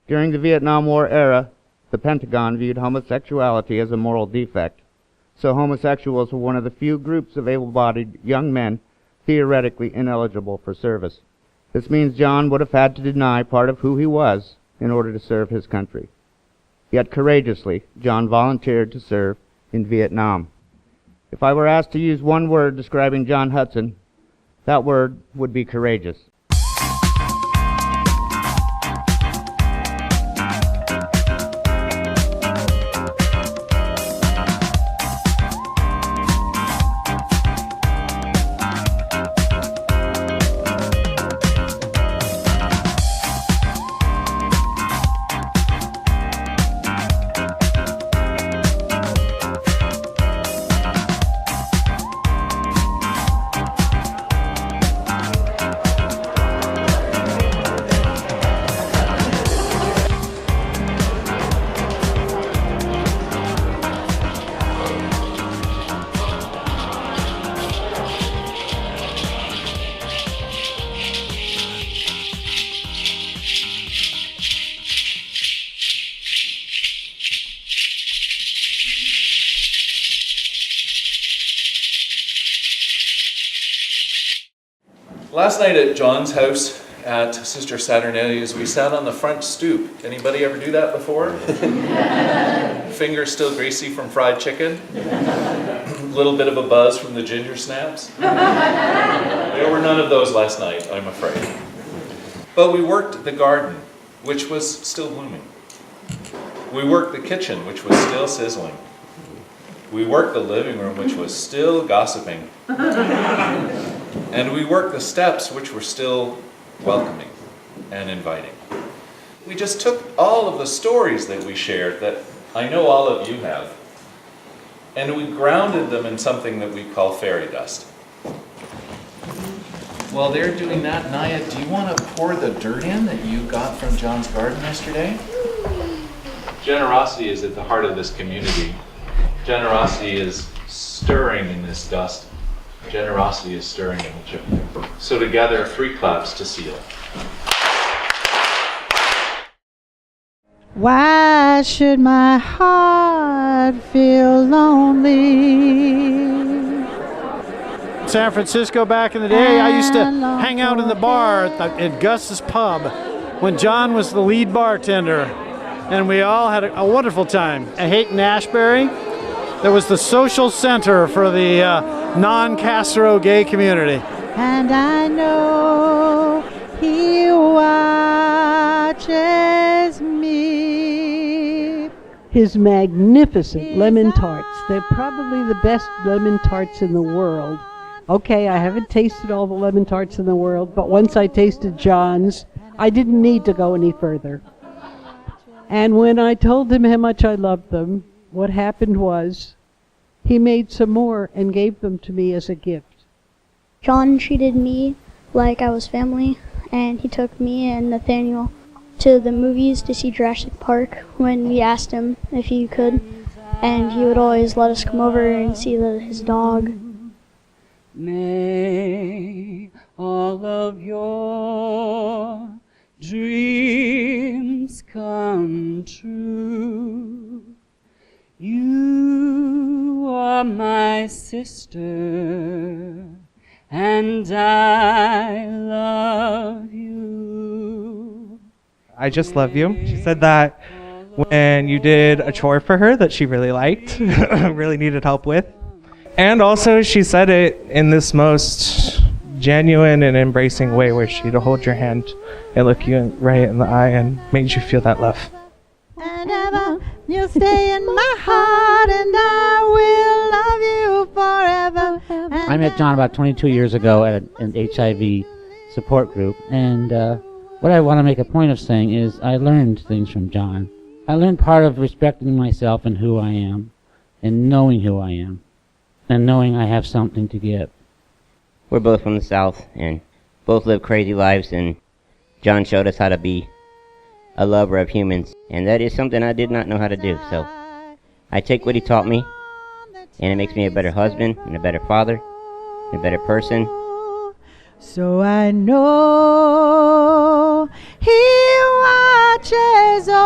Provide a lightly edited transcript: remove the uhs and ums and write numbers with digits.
During the Vietnam War era, the Pentagon viewed homosexuality as a moral defect, so homosexuals were one of the few groups of able-bodied young men theoretically ineligible for service. This means John would have had to deny part of who he was in order to serve his country. Yet courageously, John volunteered to serve in Vietnam. If I were asked to use one word describing John Hudson, that word would be courageous. Last night at John's house at Sister Saturnalia's, we sat on the front stoop. Anybody ever do that before? Fingers still greasy from fried chicken. A little bit of a buzz from the ginger snaps. There were none of those last night, I'm afraid. But we worked the garden, which was still blooming. We worked the kitchen, which was still sizzling. We worked the living room, which was still gossiping. And we worked the steps, which were still welcoming and inviting. We just took all of the stories that we shared, that I know all of you have, and we grounded them in something that we call fairy dust. While they're doing that, Naya, do you want to pour the dirt in that you got from John's garden yesterday? Generosity is at the heart of this community. Generosity is stirring in this dust. Generosity is stirring in the church. So together, 3 claps to seal. Why should my heart feel lonely? San Francisco back in the day, I used to hang out in the bar at Gus's Pub when John was the lead bartender, and we all had a wonderful time. At Haight-Ashbury, there was the social center for the non-Castro gay community. And I know he watches me. His magnificent lemon tarts. They're probably the best lemon tarts in the world. Okay, I haven't tasted all the lemon tarts in the world, but once I tasted John's, I didn't need to go any further. And when I told him how much I loved them, what happened was he made some more and gave them to me as a gift. John treated me like I was family, and he took me and Nathaniel to the movies to see Jurassic Park when we asked him if he could, and he would always let us come over and see his dog. May all of your dreams come true. You are my sister, and I love you. I just love you. She said that when you did a chore for her that she really liked, really needed help with. And also she said it in this most genuine and embracing way where she'd hold your hand and look you right in the eye and made you feel that love. And ever you'll stay in my heart, and I will love you forever. I met John about 22 years ago at an HIV support group, and what I want to make a point of saying is I learned things from John. I learned part of respecting myself and who I am, and knowing who I am, and knowing I have something to give. We're both from the South, and both live crazy lives, and John showed us how to be a lover of humans, and that is something I did not know how to do. So I take what he taught me, and it makes me a better husband, and a better father, and a better person. So I know he watches is all